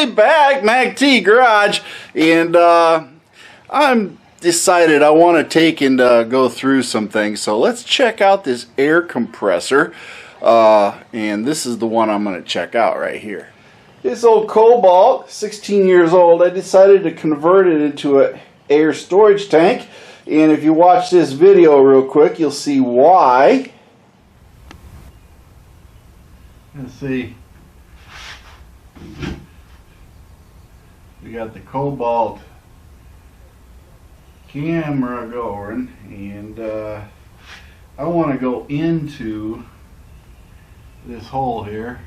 way back, MACT Garage, and I'm decided I want to take and go through some things. So let's check out this air compressor, and this is the one I'm going to check out right here. This old Kobalt, 16 years old, I decided to convert it into an air storage tank, and if you watch this video real quick, you'll see why. Let's see. We got the Kobalt camera going, and I want to go into this hole here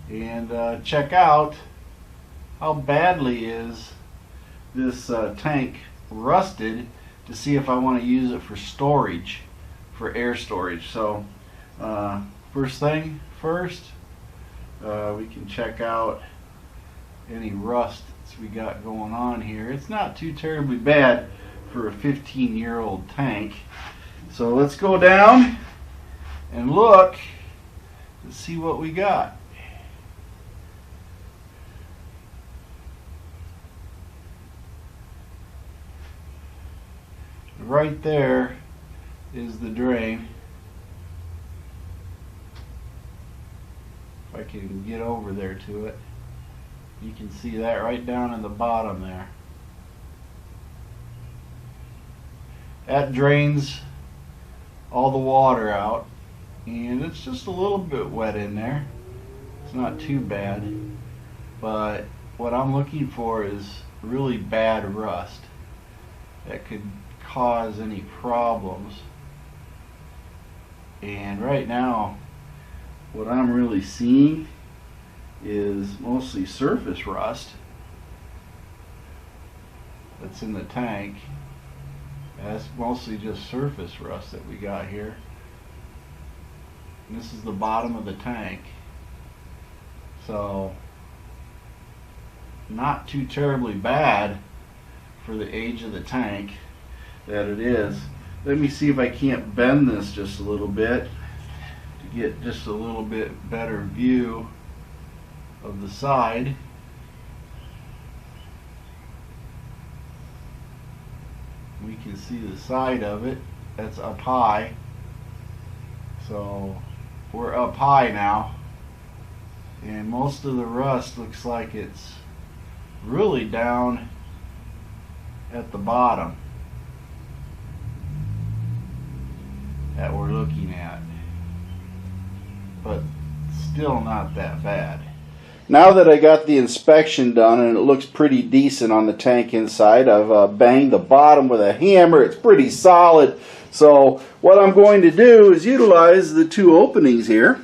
and check out how badly is this tank rusted, to see if I want to use it for storage, for air storage. So first thing first, we can check out any rust we got going on here. It's not too terribly bad for a 15-year-old tank. So let's go down and look to see what we got. Right there is the drain. If I can get over there to it, you can see that right down in the bottom there. That drains all the water out, and it's just a little bit wet in there. It's not too bad, but what I'm looking for is really bad rust that could cause any problems. And right now what I'm really seeing is mostly surface rust that's in the tank. That's mostly just surface rust that we got here. And this is the bottom of the tank, so not too terribly bad for the age of the tank that it is. Let me see if I can't bend this just a little bit to get just a little bit better view of the side. We can see the side of it. That's up high. So we're up high now, and most of the rust looks like it's really down at the bottom that we're looking at, but still not that bad. Now that I got the inspection done and it looks pretty decent on the tank inside, I've banged the bottom with a hammer. It's pretty solid. So what I'm going to do is utilize the two openings here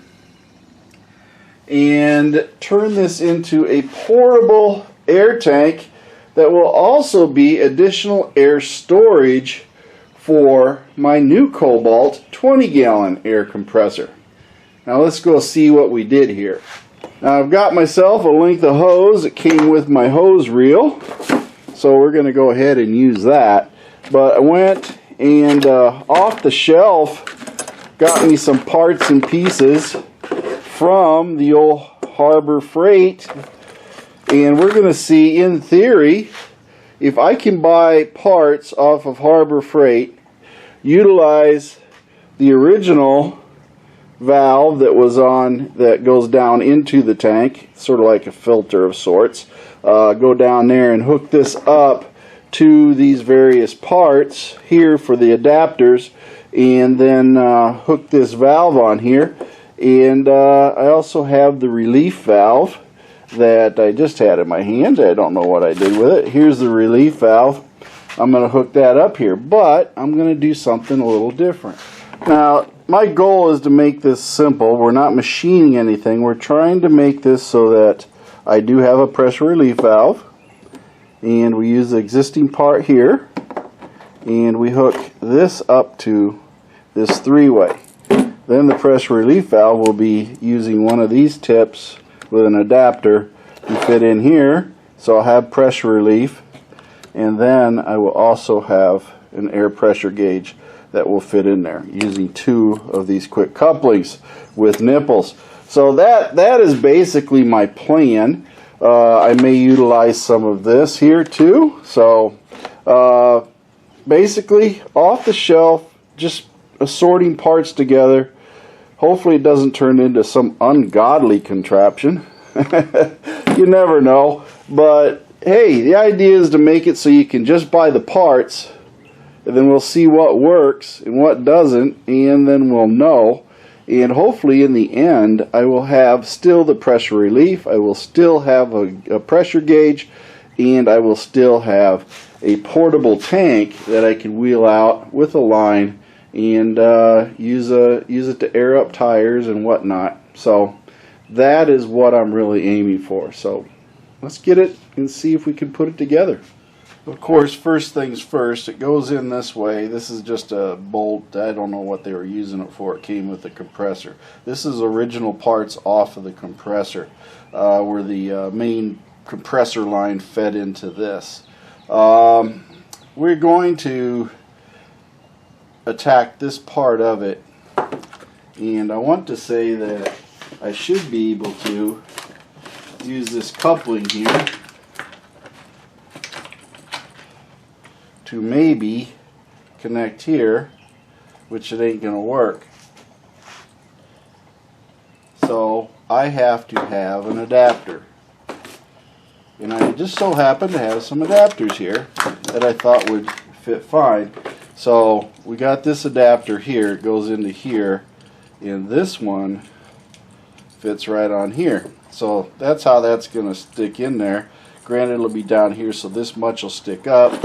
and turn this into a portable air tank that will also be additional air storage for my new Kobalt 20-gallon air compressor. Now let's go see what we did here. Now I've got myself a length of hose that came with my hose reel, so we're going to go ahead and use that. But I went and off the shelf got me some parts and pieces from the old Harbor Freight, and we're going to see, in theory, if I can buy parts off of Harbor Freight, utilize the original valve that was on, that goes down into the tank, sort of like a filter of sorts, go down there and hook this up to these various parts here for the adapters, and then hook this valve on here. And I also have the relief valve that I just had in my hand. I don't know what I did with it. Here's the relief valve. I'm going to hook that up here, but I'm going to do something a little different. Now, my goal is to make this simple. We're not machining anything. We're trying to make this so that I do have a pressure relief valve, and we use the existing part here, and we hook this up to this three-way. Then the pressure relief valve will be using one of these tips with an adapter to fit in here, so I'll have pressure relief, and then I will also have an air pressure gauge that will fit in there using two of these quick couplings with nipples. So that is basically my plan. I may utilize some of this here too. So basically off the shelf, just assorting parts together. Hopefully it doesn't turn into some ungodly contraption. You never know. But hey, the idea is to make it so you can just buy the parts, and then we'll see what works and what doesn't, and then we'll know. And hopefully in the end I will have still the pressure relief, I will still have a pressure gauge, and I will still have a portable tank that I can wheel out with a line and use it to air up tires and whatnot. So that is what I'm really aiming for. So let's get it and see if we can put it together. Of course, first things first, it goes in this way. This is just a bolt. I don't know what they were using it for. It came with the compressor. This is original parts off of the compressor, where the main compressor line fed into this. We're going to attack this part of it, and I want to say that I should be able to use this coupling here to maybe connect here, which it ain't gonna work. So I have to have an adapter, and I just so happen to have some adapters here that I thought would fit fine. So we got this adapter here, it goes into here, and this one fits right on here. So that's how that's gonna stick in there. Granted, it'll be down here, so this much will stick up,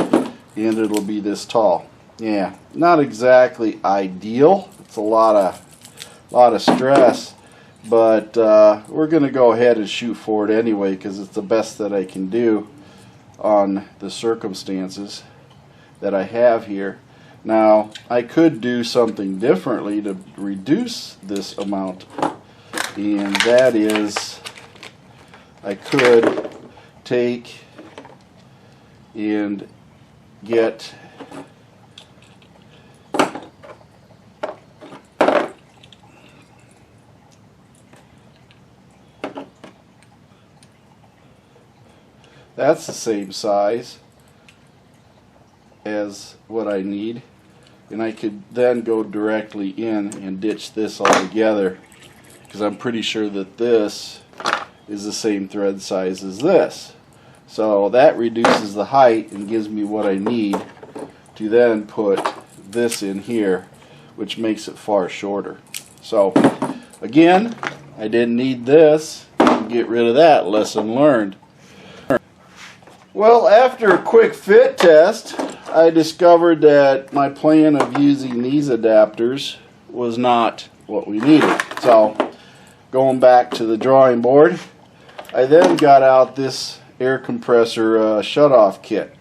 and it'll be this tall. Yeah, not exactly ideal. It's a lot of stress, but we're going to go ahead and shoot for it anyway, because it's the best that I can do on the circumstances that I have here. Now, I could do something differently to reduce this amount, and that is I could take and get that's the same size as what I need, and I could then go directly in and ditch this altogether, because I'm pretty sure that this is the same thread size as this. So that reduces the height and gives me what I need to then put this in here, which makes it far shorter. So again, I didn't need this. Get rid of that. Lesson learned. Well, after a quick fit test, I discovered that my plan of using these adapters was not what we needed. So going back to the drawing board, I then got out this air compressor shutoff kit.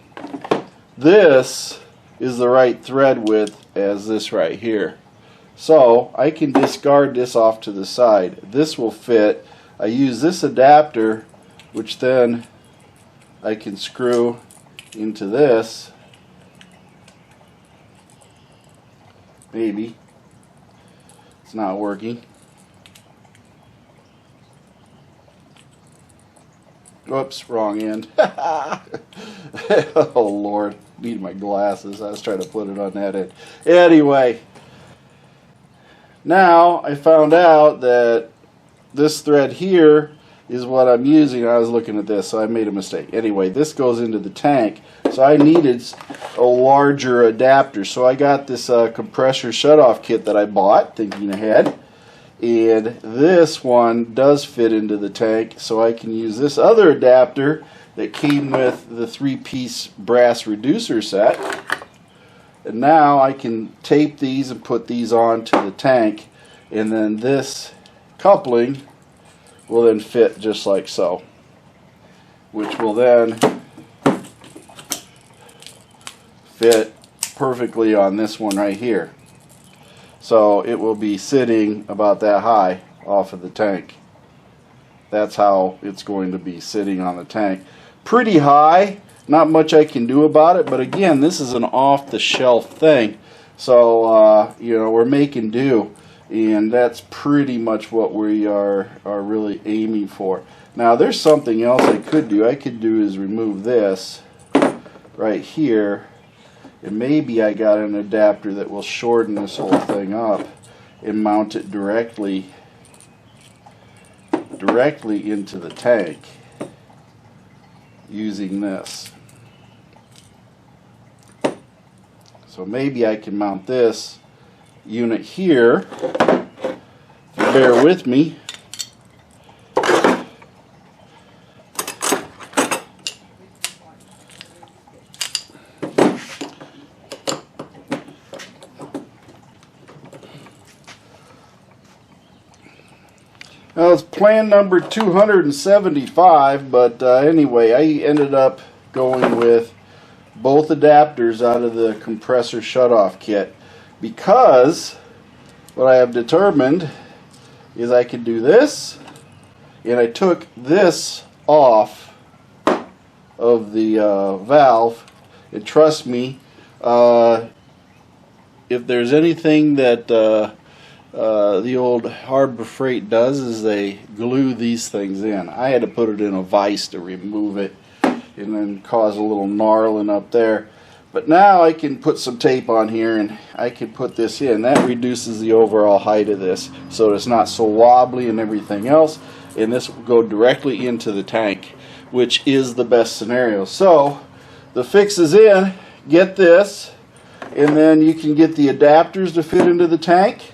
This is the right thread width as this right here. So I can discard this off to the side. This will fit. I use this adapter, which then I can screw into this. Maybe. It's not working. Whoops, wrong end. Oh Lord, need my glasses. I was trying to put it on that end. Anyway, now I found out that this thread here is what I'm using. I was looking at this, so I made a mistake. Anyway, this goes into the tank, so I needed a larger adapter. So I got this compressor shutoff kit that I bought, thinking ahead. And this one does fit into the tank, so I can use this other adapter that came with the 3-piece brass reducer set. And now I can tape these and put these onto the tank, and then this coupling will then fit just like so, which will then fit perfectly on this one right here. So it will be sitting about that high off of the tank. That's how it's going to be sitting on the tank. Pretty high, not much I can do about it, but again, this is an off-the-shelf thing. So, you know, we're making do. And that's pretty much what we are really aiming for. Now there's something else I could do. I could do is remove this right here, and maybe I got an adapter that will shorten this whole thing up and mount it directly into the tank using this. So maybe I can mount this unit here. Bear with me. Now it's plan number 275, but anyway, I ended up going with both adapters out of the compressor shutoff kit, because what I have determined is I can do this, and I took this off of the valve, and trust me, if there's anything that the old Harbor Freight does, is they glue these things in. I had to put it in a vise to remove it, and then cause a little gnarling up there. But now I can put some tape on here, and I can put this in. That reduces the overall height of this, so it's not so wobbly and everything else. And this will go directly into the tank, which is the best scenario. So the fix is in. Get this, and then you can get the adapters to fit into the tank,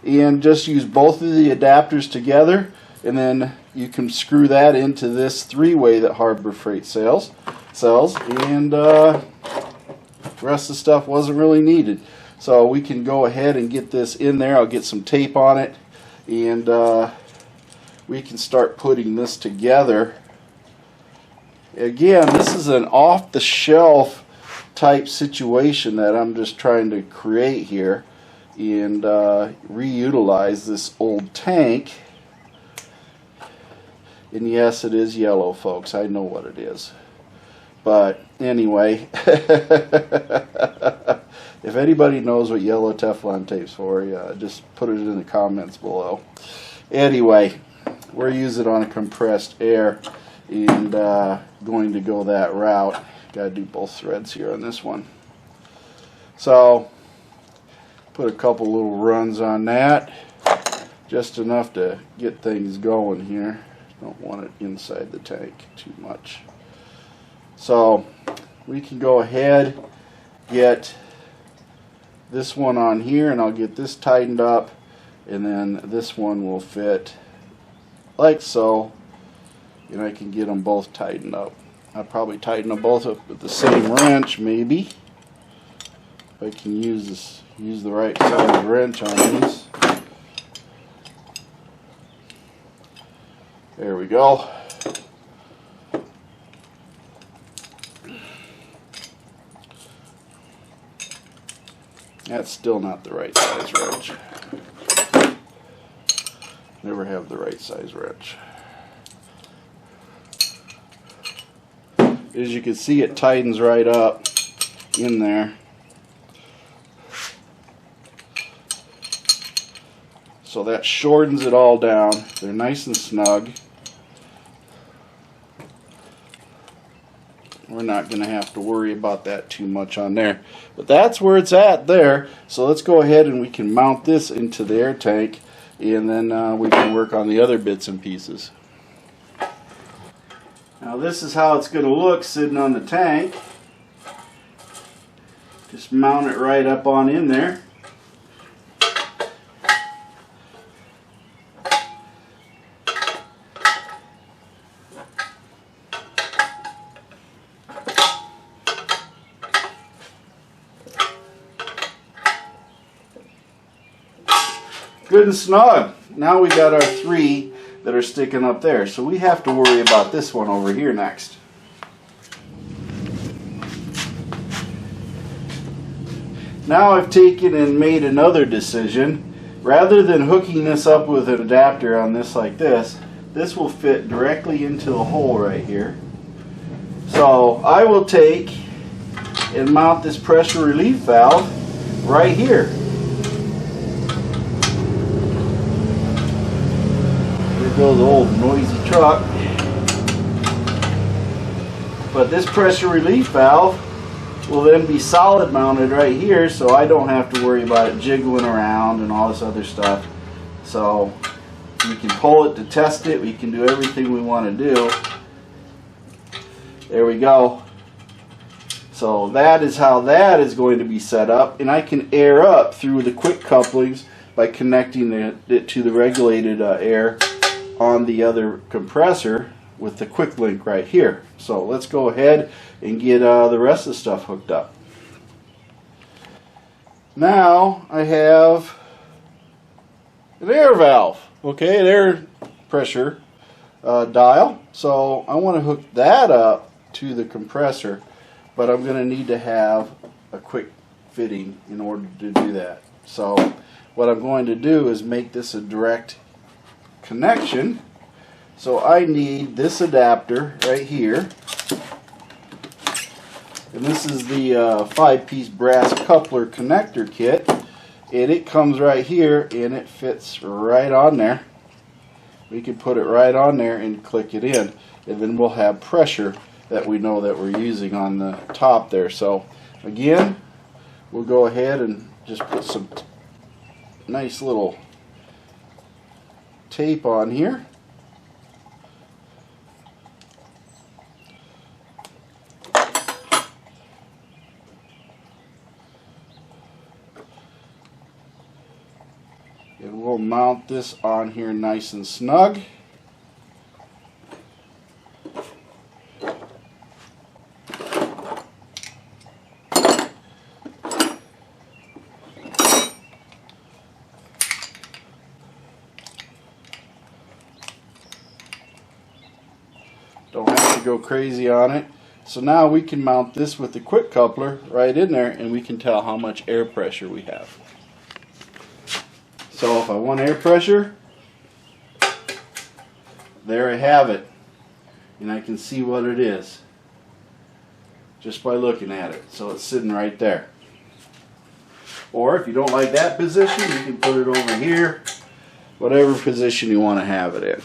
and just use both of the adapters together, and then you can screw that into this three-way that Harbor Freight sells, and the rest of the stuff wasn't really needed. So we can go ahead and get this in there. I'll get some tape on it, and we can start putting this together. Again, this is an off-the-shelf type situation that I'm just trying to create here, and reutilize this old tank. And yes, it is yellow, folks. I know what it is. But anyway, if anybody knows what yellow Teflon tape's for, just put it in the comments below. Anyway, we're using it on a compressed air, and going to go that route. Got to do both threads here on this one. So put a couple little runs on that, just enough to get things going here. Don't want it inside the tank too much. So we can go ahead, get this one on here, and I'll get this tightened up, and then this one will fit like so, and I can get them both tightened up. I'll probably tighten them both up with the same wrench, maybe. If I can use the right size wrench on these. There we go. That's still not the right size wrench. Never have the right size wrench. As you can see, it tightens right up in there. So that shortens it all down. They're nice and snug. We're not going to have to worry about that too much on there. But that's where it's at there. So let's go ahead and we can mount this into the air tank, and then we can work on the other bits and pieces. Now this is how it's going to look sitting on the tank. Just mount it right up on in there. Good and snug. Now we got our three that are sticking up there. So we have to worry about this one over here next. Now I've taken and made another decision. Rather than hooking this up with an adapter on this like this, this will fit directly into the hole right here. So I will take and mount this pressure relief valve right here. goes the old noisy truck. But this pressure relief valve will then be solid mounted right here, so I don't have to worry about it jiggling around and all this other stuff. So we can pull it to test it. We can do everything we want to do. There we go. So that is how that is going to be set up, and I can air up through the quick couplings by connecting it to the regulated air on the other compressor with the quick link right here. So let's go ahead and get the rest of the stuff hooked up. Now I have an air valve, okay, an air pressure dial. So I want to hook that up to the compressor, but I'm going to need to have a quick fitting in order to do that. So what I'm going to do is make this a direct connection. So I need this adapter right here, and this is the 5-piece brass coupler connector kit, and it comes right here and it fits right on there. We can put it right on there and click it in, and then we'll have pressure that we know that we're using on the top there. So again, we'll go ahead and just put some nice little tape on here. And we'll mount this on here nice and snug. Don't have to go crazy on it. So now we can mount this with the quick coupler right in there, and we can tell how much air pressure we have. So if I want air pressure, there I have it, and I can see what it is just by looking at it. So it's sitting right there. Or if you don't like that position, you can put it over here, whatever position you want to have it in.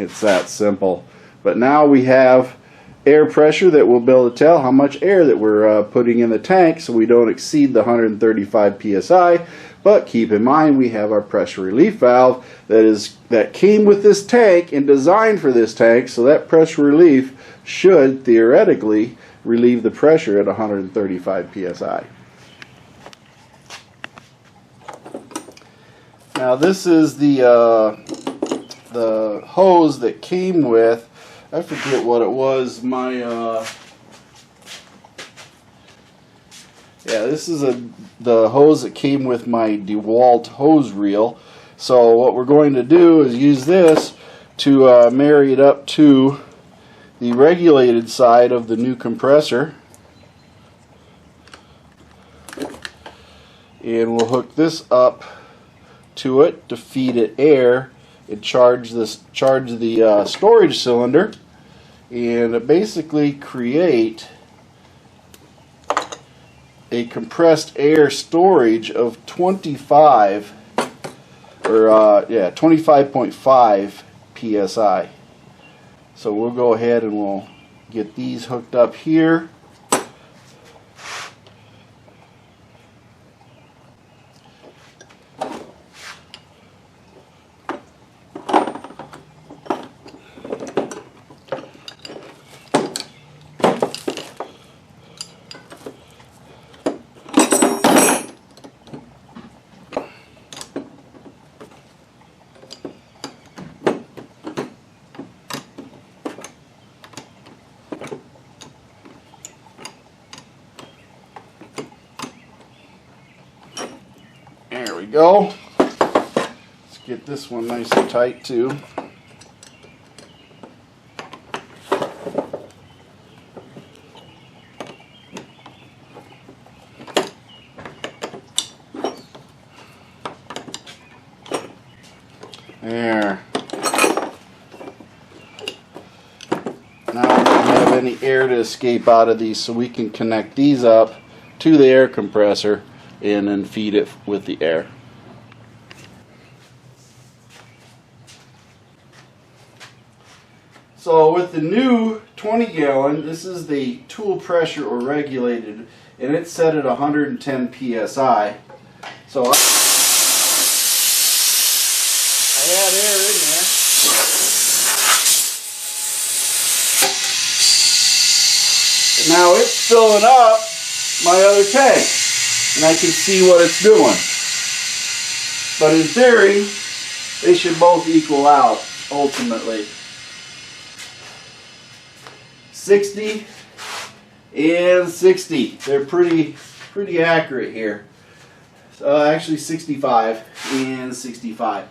It's that simple. But now we have air pressure that we'll be able to tell how much air that we're putting in the tank, so we don't exceed the 135 psi. But keep in mind, we have our pressure relief valve that came with this tank and designed for this tank, so that pressure relief should theoretically relieve the pressure at 135 psi. Now this is the hose that came with, I forget what it was, this is the hose that came with my DeWalt hose reel. So what we're going to do is use this to marry it up to the regulated side of the new compressor. And we'll hook this up to it to feed it air and charge the storage cylinder, and basically create a compressed air storage of 25.5 psi. So we'll go ahead and we'll get these hooked up here. There we go. Let's get this one nice and tight too. There. Now we don't have any air to escape out of these, so we can connect these up to the air compressor and then feed it with the air. So with the new 20 gallon, this is the tool pressure or regulated, and it's set at 110 psi. So I add air in there. And now it's filling up my other tank, and I can see what it's doing. But in theory, they should both equal out ultimately. 60 and 60. They're pretty accurate here. Actually 65 and 65.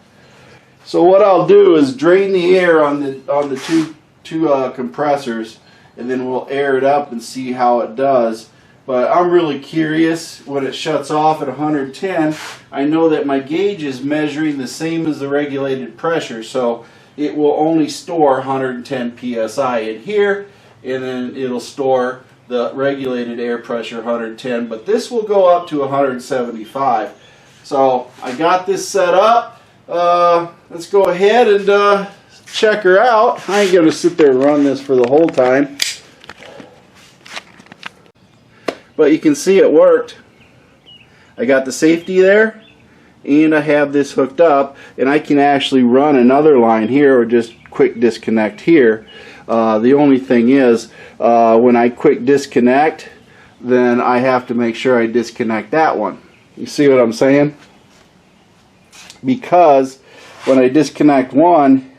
So what I'll do is drain the air on the two compressors, and then we'll air it up and see how it does. But I'm really curious when it shuts off at 110. I know that my gauge is measuring the same as the regulated pressure, so it will only store 110 psi in here, and then it'll store the regulated air pressure 110, but this will go up to 175. So I got this set up. Let's go ahead and check her out. I ain't gonna sit there and run this for the whole time, but you can see it worked. I got the safety there, and I have this hooked up, and I can actually run another line here or just quick disconnect here. The only thing is, when I quick disconnect, then I have to make sure I disconnect that one. You see what I'm saying? Because when I disconnect one,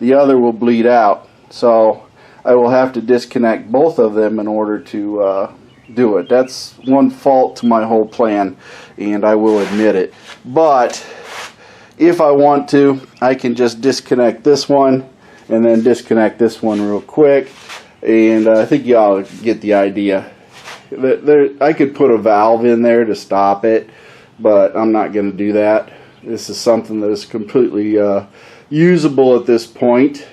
the other will bleed out. So I will have to disconnect both of them in order to do it. That's one fault to my whole plan, and I will admit it. But if I want to, I can just disconnect this one and then disconnect this one real quick, and I think y'all get the idea. I could put a valve in there to stop it, but I'm not going to do that. This is something that is completely usable at this point,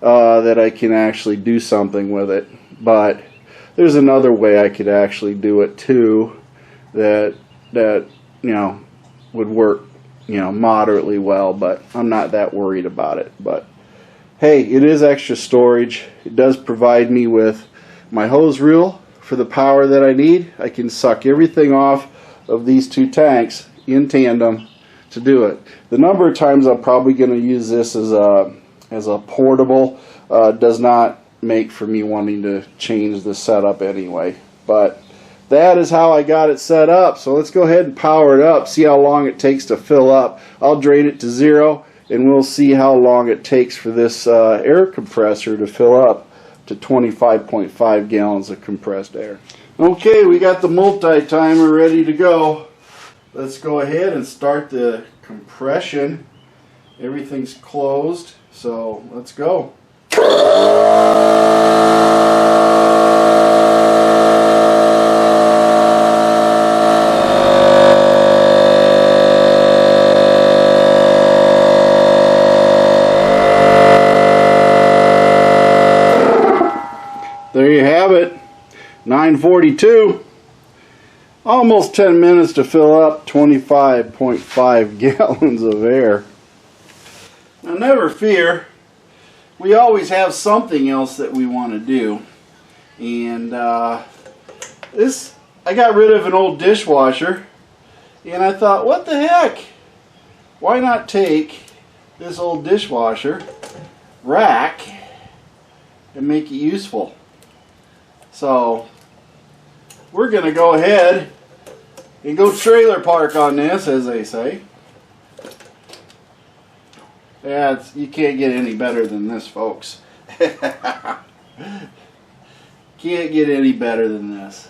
that I can actually do something with it. But there's another way I could actually do it too, that would work moderately well, but I'm not that worried about it. But hey, it is extra storage. It does provide me with my hose reel for the power that I need. I can suck everything off of these two tanks in tandem to do it. The number of times I'm probably going to use this as a portable does not make for me wanting to change the setup anyway. But that is how I got it set up. So let's go ahead and power it up, see how long it takes to fill up. I'll drain it to 0, and we'll see how long it takes for this air compressor to fill up to 25.5 gallons of compressed air. Okay, we got the multi-timer ready to go. Let's go ahead and start the compression. Everything's closed, so let's go. There you have it, 9:42. Almost 10 minutes to fill up 25.5 gallons of air. Now never fear, we always have something else that we want to do. And I got rid of an old dishwasher, and I thought, what the heck? Why not take this old dishwasher rack and make it useful? So we're going to go ahead and go trailer park on this, as they say. Yeah, you can't get any better than this, folks. Can't get any better than this.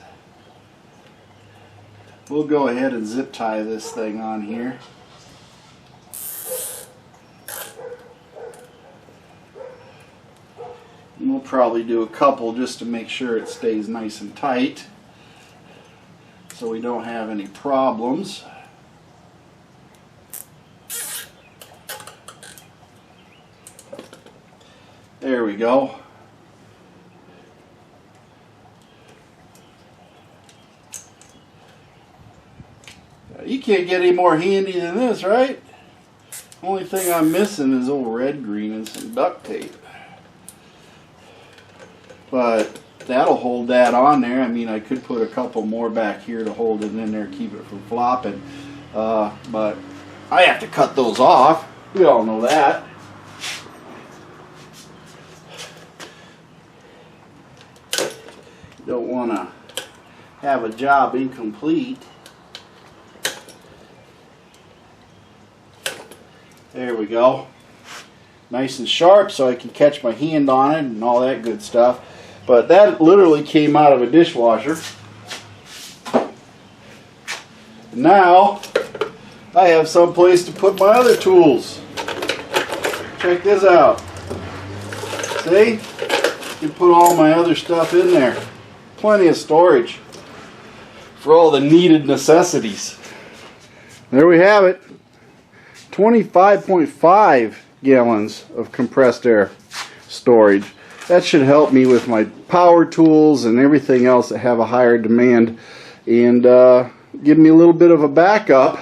We'll go ahead and zip tie this thing on here. And we'll probably do a couple just to make sure it stays nice and tight, so we don't have any problems. There we go. You can't get any more handy than this, right? Only thing I'm missing is old red green and some duct tape. but that'll hold that on there. I mean, I could put a couple more back here to hold it in there, keep it from flopping, but I have to cut those off. We all know that. Don't want to have a job incomplete. There we go. Nice and sharp so I can catch my hand on it and all that good stuff. But that literally came out of a dishwasher. Now I have some place to put my other tools. Check this out. See? I can put all my other stuff in there. Plenty of storage for all the needed necessities. There we have it. 25.5 gallons of compressed air storage. That should help me with my power tools and everything else that have a higher demand, and give me a little bit of a backup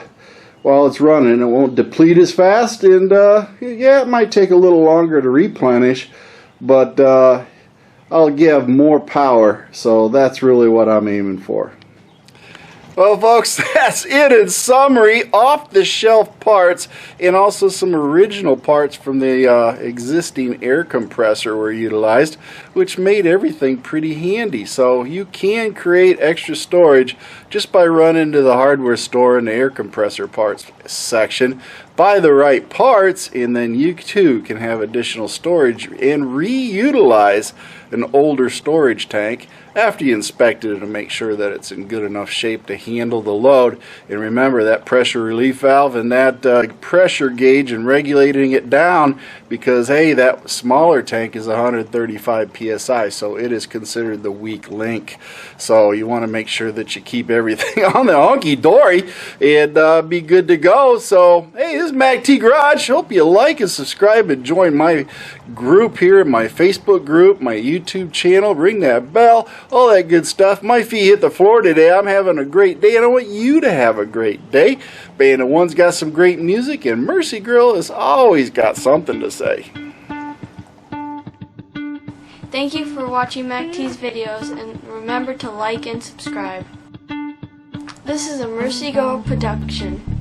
while it's running. It won't deplete as fast, and yeah, it might take a little longer to replenish, but I'll give more power, so that's really what I'm aiming for. Well, folks, that's it in summary. Off-the-shelf parts and also some original parts from the existing air compressor were utilized, which made everything pretty handy. So you can create extra storage just by running to the hardware store in the air compressor parts section, buy the right parts, and then you too can have additional storage and reutilize an older storage tank after you inspected it to make sure that it's in good enough shape to handle the load. And remember that pressure relief valve and that pressure gauge and regulating it down, because hey, that smaller tank is 135 psi, so it is considered the weak link. So you want to make sure that you keep everything on the hunky-dory and be good to go. So hey, this is MACT Garage. Hope you like and subscribe and join my group here, my Facebook group, my YouTube channel. Ring that bell, all that good stuff. My feet hit the floor today. I'm having a great day, and I want you to have a great day. Band of One's got some great music, and Mercy Girl has always got something to say. Thank you for watching MACT's videos, and remember to like and subscribe. This is a Mercy Girl production.